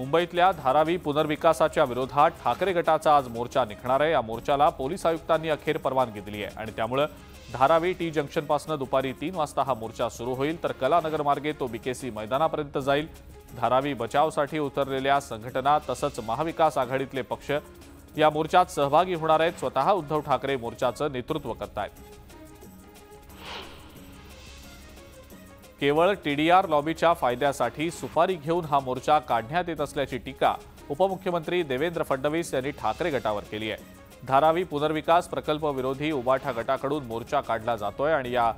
मुंबईतल्या धारावी पुनर्विकासाच्या विरोधात ठाकरे गटाचा आज मोर्चा निघणार आहे। या मोर्चाला पोलीस आयुक्तांनी अखेर परवानगी दिली आहे आणि त्यामुळे धारावी टी जंक्शनपासून दुपारी 3 वाजता हा मोर्चा सुरू होईल तर कलानगर मार्गे तो बीकेसी मैदानापर्यंत जाईल। धारावी बचावसाठी उतरलेल्या संघटना तसंच महाविकास आघाडीतले पक्ष या मोर्चात सहभागी होणार आहेत। स्वतः उद्धव ठाकरे मोर्चाचं नेतृत्व करतायत। केवळ टीडीआर लॉबीच्या फायद्यासाठी सुपारी घेऊन हा मोर्चा काढण्यात येत असल्याची टीका उपमुख्यमंत्री देवेंद्र फडणवीस यांनी ठाकरे गटावर केली आहे। धारावी पुनर्विकास प्रकल्प विरोधी उबाठा गटाकडून मोर्चा काढला जातोय आणि या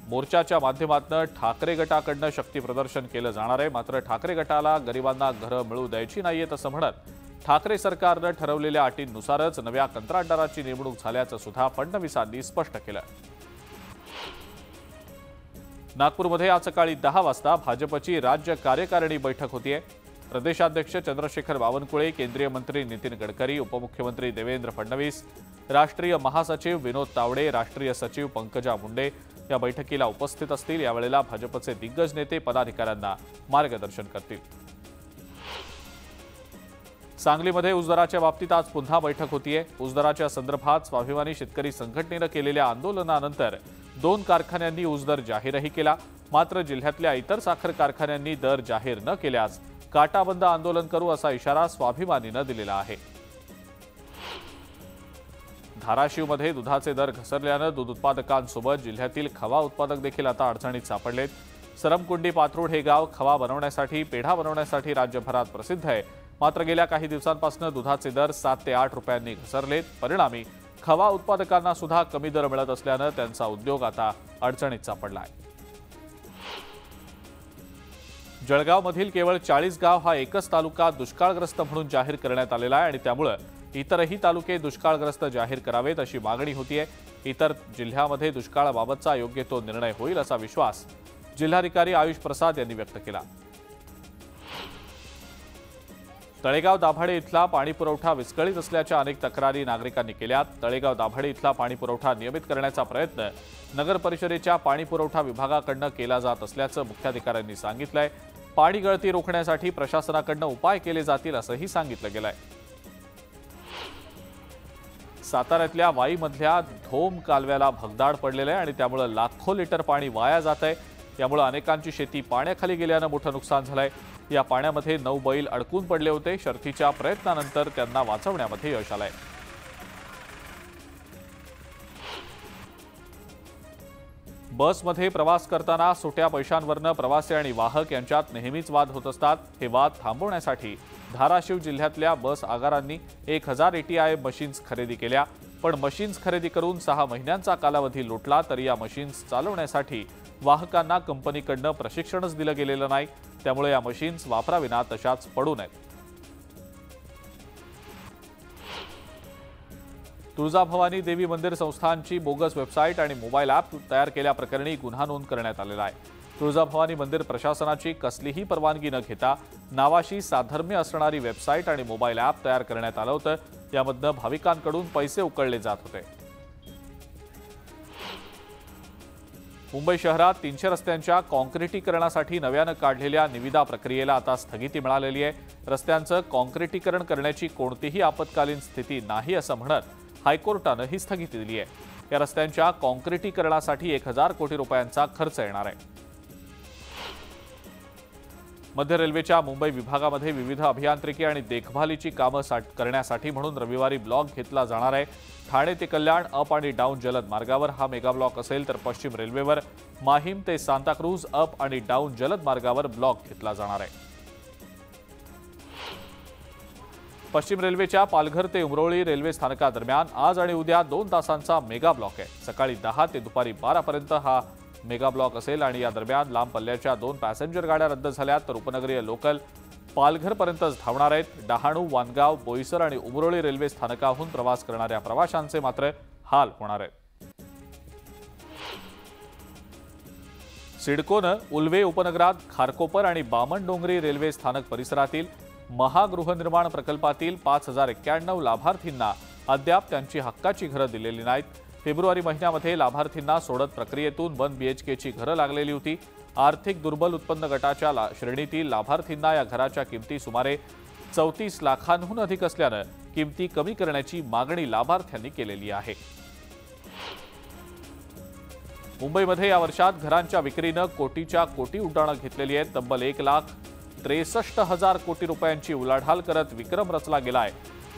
मोर्चाच्या माध्यमातून ठाकरे गटाकडून शक्ती प्रदर्शन केलं जाणार आहे। मात्र ठाकरे गटाला गरिबांना घरं मिळू द्यायची नाहीयेत असं म्हणत ठाकरे सरकारनं ठरवलेल्या अटींनुसारच नव्या कंत्राटदाराची नेमणूक झाल्याचं सुद्धा फडणवीसांनी स्पष्ट केलं। नागपूरमध्ये आज सकाळी 10 वाजता भाजपची राज्य कार्यकारिणी बैठक होतीये। प्रदेशाध्यक्ष चंद्रशेखर बावनकुळे, केंद्रीय मंत्री नितीन गडकरी, उपमुख्यमंत्री देवेंद्र फडणवीस, राष्ट्रीय महासचिव विनोद तावडे, राष्ट्रीय सचिव पंकजा मुंडे या बैठकीला उपस्थित असतील। यावेळेला भाजपचे दिग्गज नेते पदाधिकाऱ्यांना मार्गदर्शन करतील। सांगलीमध्ये ऊसदराच्या बाबतीत आज पुन्हा बैठक होतीये। ऊसदराच्या संदर्भात स्वाभिमानी शेतकरी संघटनेनं केलेल्या आंदोलनानंतर 2 कारखान्यांनी ऊसदर जाहीरही केला। मात्र जिल्ह्यातल्या इतर साखर कारखान्यांनी दर जाहीर न केल्यास काटाबंद आंदोलन करू असा इशारा स्वाभिमानीनं दिलेला आहे। धाराशिवमध्ये दुधाचे दर घसरल्यानं दूध उत्पादकांसोबत जिल्ह्यातील खवा उत्पादक देखील आता अडचणीत सापडलेत। सरमकुंडी पात्रोड हे गाव खवा बनवण्यासाठी, पेढा बनवण्यासाठी राज्यभरात प्रसिद्ध आहे। मात्र गेल्या काही दिवसांपासून दुधाचे दर 7 ते 8 रुपयांनी घसरलेत। परिणामी खवा उत्पादकांना सुद्धा कमी दर मिळत असल्यानं त्यांचा उद्योग आता अडचणीत सापडला आहे। जळगावमधील केवळ 40 गाव हा एकच तालुका दुष्काळग्रस्त म्हणून जाहीर करण्यात आलेला आहे आणि त्यामुळे इतरही तालुके दुष्काळग्रस्त जाहीर करावेत अशी मागणी होतीये। इतर जिल्ह्यामध्ये दुष्काळाबाबतचा योग्य तो निर्णय होईल असा विश्वास जिल्हाधिकारी आयुष प्रसाद यांनी व्यक्त केला। तळेगाव दाभाडे इथला पाणीपुरवठा विस्कळीत असल्याच्या अनेक तक्रारी नागरिकांनी केल्यात। तळेगाव दाभाडे इथला पाणीपुरवठा नियमित करण्याचा प्रयत्न नगर परिषदेच्या पाणीपुरवठा विभागाकडून केला जात असल्याचं मुख्याधिकाऱ्यांनी सांगितलंय। पाणी गळती रोखण्यासाठी प्रशासनाकडून उपाय केले जातील असंही सांगितलं गेलंय। साताऱ्यातल्या वाईमधल्या धोम कालव्याला भगदाड पडलेलं आहे आणि त्यामुळे लाखो लिटर पाणी वाया जात आहे। यामुळे अनेकांची शेती पाण्याखाली गेल्यानं मोठं नुकसान झालंय। या पाण्यामध्ये 9 बैल अडकून पडले होते। शर्थीच्या प्रयत्नानंतर त्यांना वाचवण्यामध्ये यश आलंय। बसमध्ये प्रवास करताना सुट्या पैशांवरनं प्रवासी आणि वाहक यांच्यात नेहमीच वाद होत असतात। हे वाद थांबवण्यासाठी धाराशिव जिल्ह्यातल्या बस आगारांनी 1000 ATI मशीन्स खरेदी केल्या। पण मशीन्स खरेदी करून 6 महिन्यांचा कालावधी लोटला तरी या मशीन्स चालवण्यासाठी वाहकांना कंपनीकडून प्रशिक्षणच दिलं गेलेलं नाही। त्यामुळे या मशीन्स वापराविना तशाच पडू नयेत। तुळजाभवानी देवी मंदिर संस्थानची बोगस वेबसाईट आणि मोबाईल ॲप तयार केल्याप्रकरणी गुन्हा नोंद करण्यात आलेला आहे। तुळजाभवानी मंदिर प्रशासनाची कसलीही परवानगी न घेता नावाशी साधर्म्य असणारी वेबसाईट आणि मोबाईल ॲप तयार करण्यात आलं होतं। यामधनं भाविकांकडून पैसे उकळले जात होते। मुंबई शहरात 300 रस्त्यांच्या काँक्रिटीकरणासाठी नव्यानं काढलेल्या निविदा प्रक्रियेला आता स्थगिती मिळालेली आहे। रस्त्यांचं काँक्रिटीकरण करण्याची कोणतीही आपत्कालीन स्थिती नाही असं म्हणत हायकोर्टानं ही स्थगिती दिली आहे। या रस्त्यांच्या काँक्रिटीकरणासाठी 1000 कोटी रुपयांचा खर्च येणार आहे। मध्य रेल्वेच्या मुंबई विभागामध्ये विविध अभियांत्रिकी आणि देखभालीची कामं करण्यासाठी म्हणून रविवारी ब्लॉक घेतला जाणार आहे। ठाणे ते कल्याण अप आणि डाऊन जलद मार्गावर हा मेगा ब्लॉक असेल तर पश्चिम रेल्वेवर माहीम ते सांताक्रूज अप आणि डाऊन जलद मार्गावर ब्लॉक घेतला जाणार आहे। पश्चिम रेल्वेच्या पालघर ते उमरोळी रेल्वे स्थानकादरम्यान आज आणि उद्या 2 तासांचा मेगा ब्लॉक आहे। सकाळी 10 ते दुपारी 12 पर्यंत हा मेगा ब्लॉक असेल आणि या दरम्यान लांब पल्ल्याच्या 2 पॅसेंजर गाड्या रद्द झाल्या तर उपनगरीय लोकल पालघरपर्यंतच धावणार आहेत। डहाणू, वानगाव, बोईसर आणि उमरोळी रेल्वे स्थानकाहून प्रवास करणाऱ्या प्रवाशांचे मात्र हाल होणार आहेत। सिडकोनं उल्वे उपनगरात खारकोपर आणि बामणडोंगरी रेल्वे स्थानक परिसरातील महागृहनिर्माण प्रकल्पातील 5091 लाभार्थींना अद्याप त्यांची हक्काची घरं दिलेली नाहीत। फेब्रुवारी महिन्यामध्ये लाभार्थींना सोडत प्रक्रियेतून 1 BHKची घरं लागलेली होती। आर्थिक दुर्बल उत्पन्न गटाच्या श्रेणीतील लाभार्थींना या घराच्या किमती सुमारे 34 लाखांहून अधिक असल्यानं किमती कमी करण्याची मागणी लाभार्थ्यांनी केलेली आहे। मुंबईमध्ये या वर्षात घरांच्या विक्रीनं कोटीच्या कोटी उड्डाणं घेतलेली आहेत। तब्बल 1,63,000 कोटी रुपयांची उलाढाल करत विक्रम रचला गेलाय।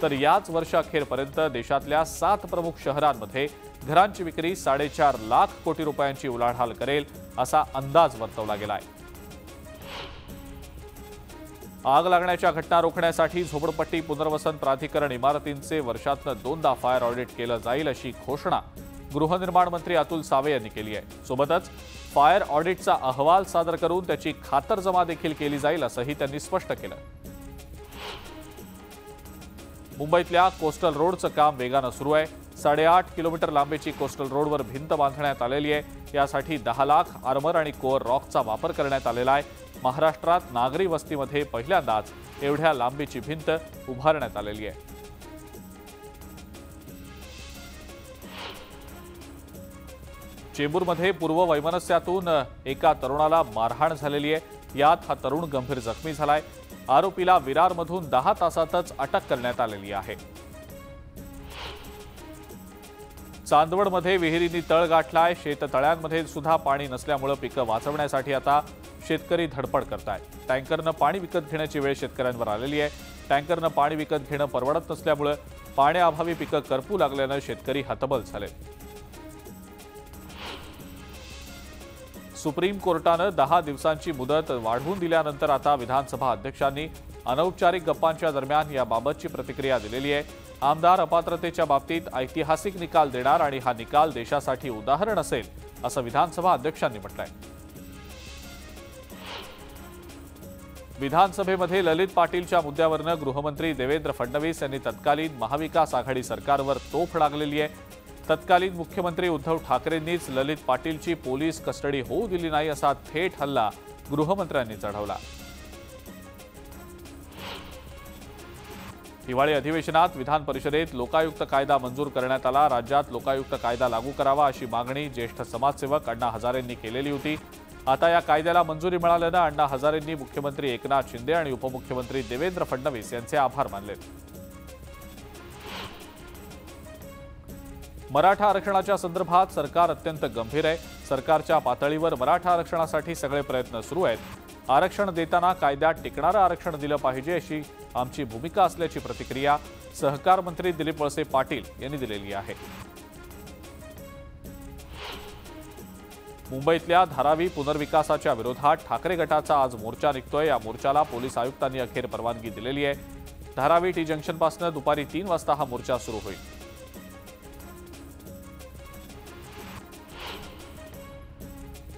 तर याच वर्षाखेरपर्यंत देशातल्या 7 प्रमुख शहरांमध्ये घरांची विक्री 4.5 लाख कोटी रुपयांची उलाढाल करेल असा अंदाज वर्तवला गेलाय। आग लागण्याच्या घटना रोखण्यासाठी झोपडपट्टी पुनर्वसन प्राधिकरण इमारतींचे वर्षातनं 2दा फायर ऑडिट केलं जाईल अशी घोषणा गृहनिर्माण मंत्री अतुल सावे यांनी केली आहे। सोबतच फायर ऑडिटचा अहवाल सादर करून त्याची खातरजमा देखील केली जाईल असंही त्यांनी स्पष्ट केलं। मुंबईतल्या कोस्टल रोडचं काम वेगानं सुरू आहे। 8.5 किलोमीटर लांबीची कोस्टल रोडवर भिंत बांधण्यात आलेली आहे। यासाठी 10 लाख आर्मर आणि कोअर रॉकचा वापर करण्यात आलेला आहे। महाराष्ट्रात नागरी वस्तीमध्ये पहिल्यांदाच एवढ्या लांबीची भिंत उभारण्यात आलेली आहे। चेंबूरमध्ये पूर्व वैमनस्यातून एका तरुणाला मारहाण झालेली आहे। यात हा तरुण गंभीर जखमी झालाय। आरोपीला विरारमधून 10 तासातच अटक करण्यात आलेली आहे। चांदवडमध्ये विहिरींनी तळ गाठलाय। शेततळ्यांमध्ये सुद्धा पाणी नसल्यामुळे पिकं वाचवण्यासाठी आता शेतकरी धडपड करतायत। टँकरनं पाणी विकत घेण्याची वेळ शेतकऱ्यांवर आलेली आहे। टँकरनं पाणी विकत घेणं परवडत नसल्यामुळे पाण्याअभावी पिकं करपू लागल्यानं शेतकरी हतबल झाले। सुप्रीम कोर्टानं 10 दिवसांची मुदत वाढवून दिल्यानंतर आता विधानसभा अध्यक्षांनी अनौपचारिक गप्पांच्या दरम्यान याबाबतची प्रतिक्रिया दिलेली आहे। आमदार अपात्रतेच्या बाबतीत ऐतिहासिक निकाल देणार आणि हा निकाल देशासाठी उदाहरण असेल असं विधानसभा अध्यक्षांनी म्हटलंय। विधानसभेमध्ये ललित पाटीलच्या मुद्द्यावरनं गृहमंत्री देवेंद्र फडणवीस यांनी तत्कालीन महाविकास आघाडी सरकारवर तोफ डागलेली आहे। तत्कालीन मुख्यमंत्री उद्धव ठाकरेंनीच ललित पाटीलची पोलीस कस्टडी होऊ दिली नाही असा थेट हल्ला गृहमंत्र्यांनी चढवला। हिवाळी अधिवेशनात विधान परिषदेत लोकायुक्त कायदा मंजूर करण्यात आला। राज्यात लोकायुक्त कायदा लागू करावा अशी मागणी ज्येष्ठ समाजसेवक अण्णा हजारेंनी केलेली होती। आता या कायद्याला मंजुरी मिळाल्यानं अण्णा हजारेंनी मुख्यमंत्री एकनाथ शिंदे आणि उपमुख्यमंत्री देवेंद्र फडणवीस यांचे आभार मानले। मराठा आरक्षणाच्या संदर्भात सरकार अत्यंत गंभीर आहे। सरकारच्या पातळीवर मराठा आरक्षणासाठी सगळे प्रयत्न सुरू आहेत। आरक्षण देताना कायद्यात टिकणारं आरक्षण दिलं पाहिजे अशी आमची भूमिका असल्याची प्रतिक्रिया सहकार मंत्री दिलीप वळसे पाटील यांनी दिलेली आहे। मुंबईतल्या धारावी पुनर्विकासाच्या विरोधात ठाकरे गटाचा आज मोर्चा निघतोय। या मोर्चाला पोलीस आयुक्तांनी अखेर परवानगी दिलेली आहे। धारावी टी जंक्शनपासून दुपारी 3 वाजता हा मोर्चा सुरू होईल।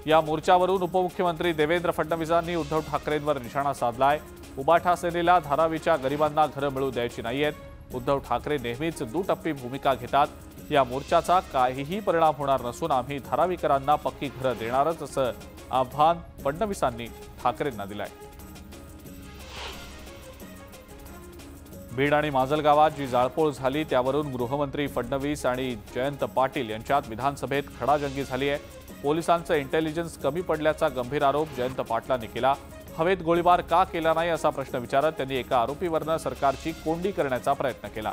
या मोर्चावरून उपमुख्यमंत्री देवेंद्र फडणवीसांनी उद्धव ठाकरेंवर निशाणा साधलाय। उबाठा सेनेला धारावीच्या गरिबांना घरं मिळू द्यायची नाहीयेत। उद्धव ठाकरे नेहमीच दुटप्पी भूमिका घेतात। या मोर्चाचा काहीही परिणाम होणार नसून आम्ही धारावीकरांना पक्की घरं देणारच असं आव्हान फडणवीसांनी ठाकरेंना दिलंय। बीड आणि माजलगावात जी जाळपोळ झाली त्यावरून गृहमंत्री फडणवीस आणि जयंत पाटील यांच्यात विधानसभेत खडाजंगी झाली आहे। पोलिसांचं इंटेलिजन्स कमी पडल्याचा गंभीर आरोप जयंत पाटलांनी केला। हवेत गोळीबार का केला नाही असा प्रश्न विचारत त्यांनी एका आरोपीवरनं सरकारची कोंडी करण्याचा प्रयत्न केला।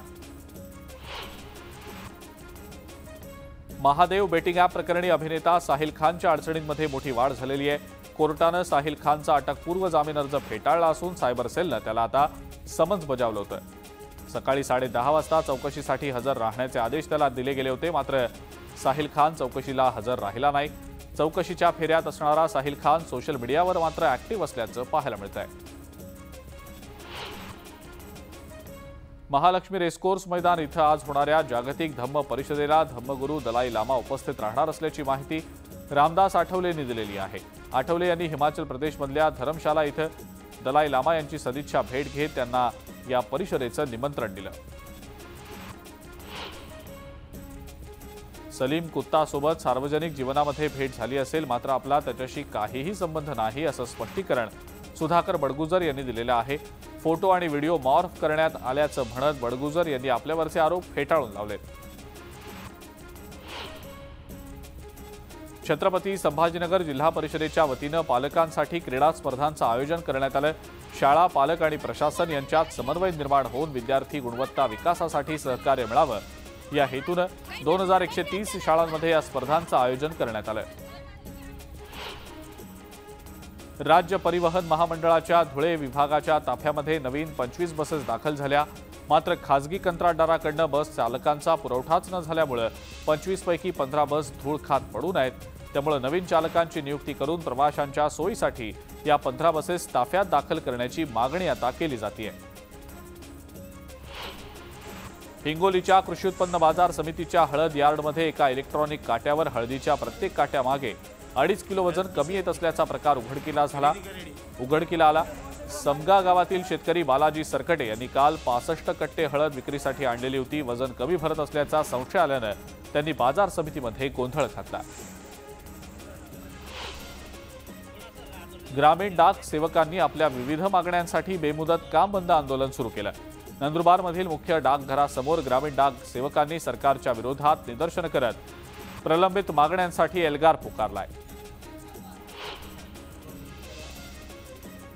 महादेव बेटिंग ॲप प्रकरणी अभिनेता साहिल खानच्या अडचणींमध्ये मोठी वाढ झालेली आहे। कोर्टानं साहिल खानचा अटकपूर्व जामीन अर्ज फेटाळला असून सायबर सेलनं त्याला आता समन्स बजावलं होतं। सकाळी 10:30 वाजता चौकशीसाठी हजर राहण्याचे आदेश त्याला दिले गेले होते। मात्र साहिल खान चौकशीला हजर राहिला नाही। चौकशीच्या फेऱ्यात असणारा साहिल खान सोशल मीडियावर मात्र ऍक्टिव्ह असल्याचं पाहायला मिळतंय। महालक्ष्मी रेसकोर्स मैदान इथं आज होणाऱ्या जागतिक धम्म परिषदेला धम्मगुरू दलाई लामा उपस्थित राहणार असल्याची माहिती रामदास आठवले यांनी दिलेली आहे। आठवले यांनी हिमाचल प्रदेशमधल्या धर्मशाला इथं दलाई लामा यांची सदिच्छा भेट घेत त्यांना या परिषदेचं निमंत्रण दिलं। सलीम कुत्तासोबत सार्वजनिक जीवनामध्ये भेट झाली असेल मात्र आपला त्याच्याशी काहीही संबंध नाही असं स्पष्टीकरण सुधाकर बडगुजर यांनी दिलेलं आहे। फोटो आणि व्हिडिओ मॉर्फ करण्यात आल्याचं म्हणत बडगुजर यांनी आपल्यावरचे आरोप फेटाळून लावले। छत्रपती संभाजीनगर जिल्हा परिषदेच्या वतीनं पालकांसाठी क्रीडा स्पर्धांचं आयोजन करण्यात आलं। शाळा, पालक आणि प्रशासन यांच्यात समन्वय निर्माण होऊन विद्यार्थी गुणवत्ता विकासासाठी सहकार्य मिळावं या हेतूनं 2130 शाळांमध्ये या स्पर्धांचं आयोजन करण्यात आलं। राज्य परिवहन महामंडळाच्या धुळे विभागाच्या ताफ्यामध्ये नवीन 25 बसेस दाखल झाल्या। मात्र खासगी कंत्राटदाराकडून बस चालकांचा पुरवठाच न झाल्यामुळे 25 पैकी 15 बस धूळ खात पडून आहेत। त्यामुळे नवीन चालकांची नियुक्ती करून प्रवाशांच्या सोयीसाठी या 15 बसेस ताफ्यात दाखल करण्याची मागणी आता केली जाते। हिंगोलीच्या कृषी उत्पन्न बाजार समितीच्या हळद यार्डमध्ये एका इलेक्ट्रॉनिक काट्यावर हळदीच्या प्रत्येक काट्यामागे 2.5 किलो वजन कमी येत असल्याचा प्रकार उघडकीला आला। समगा गावातील शेतकरी बालाजी सरकटे यांनी काल 65 कट्टे हळद विक्रीसाठी आणलेली होती। वजन कमी भरत असल्याचा संशय आल्यानं त्यांनी बाजार समितीमध्ये गोंधळ घातला। ग्रामीण डाक सेवकांनी आपल्या विविध मागण्यांसाठी बेमुदत काम बंद आंदोलन सुरू केलं। नंदुरबारमधील मुख्य डाकघरासमोर ग्रामीण डाक सेवकांनी सरकारच्या विरोधात निदर्शनं करत प्रलंबित मागण्यांसाठी एल्गार पुकारलाय।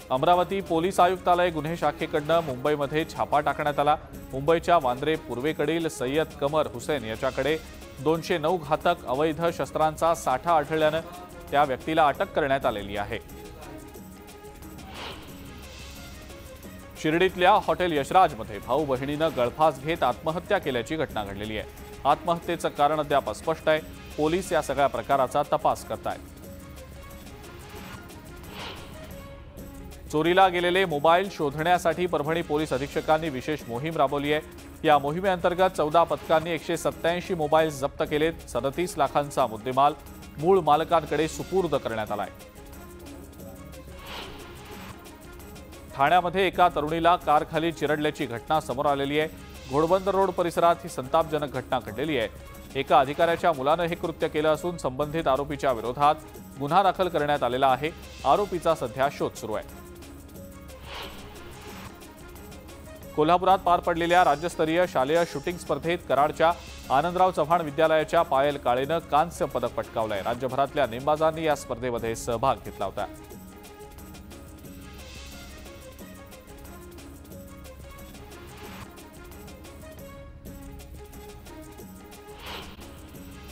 अमरावती पोलीस आयुक्तालय गुन्हे शाखेकडून मुंबईमध्ये छापा टाकण्यात आला। मुंबईच्या वांद्रे पूर्वेकडील सय्यद कमर हुसेन याच्याकडे 209 घातक अवैध शस्त्रांचा साठा आढळल्यानं त्या व्यक्तीला अटक करण्यात आलेली आहे। शिर्डीतल्या हॉटेल यशराजमध्ये भाऊ बहिणीनं गळफास घेत आत्महत्या केल्याची घटना घडलेली आहे। आत्महत्येचं कारण अद्याप अस्पष्ट आहे। पोलीस या सगळ्या प्रकाराचा तपास करतायत। चोरीला गेलेले मोबाईल शोधण्यासाठी परभणी पोलीस अधीक्षकांनी विशेष मोहीम राबवली आहे। या मोहिमेअंतर्गत 14 पथकांनी 187 मोबाईल जप्त केलेत। 37 लाखांचा मुद्देमाल मूळ मालकांकडे सुपूर्द करण्यात आलाय। ठाण्यामध्ये एका तरुणीला कारखाली चिरडल्याची घटना समोर आलेली आहे। घोडबंदर रोड परिसरात ही संतापजनक घटना घडलेली आहे। एका अधिकाऱ्याच्या मुलानं हे कृत्य केलं असून संबंधित आरोपीच्या विरोधात गुन्हा दाखल करण्यात आलेला आहे। आरोपीचा सध्या शोध सुरू आहे। कोल्हापुरात पार पडलेल्या राज्यस्तरीय शालेय शूटिंग स्पर्धेत कराडच्या आनंदराव चव्हाण विद्यालयाच्या पायल काळेनं कांस्य पदक पटकावलंय। राज्यभरातल्या नेमबाजांनी या स्पर्धेमध्ये सहभाग घेतला होता।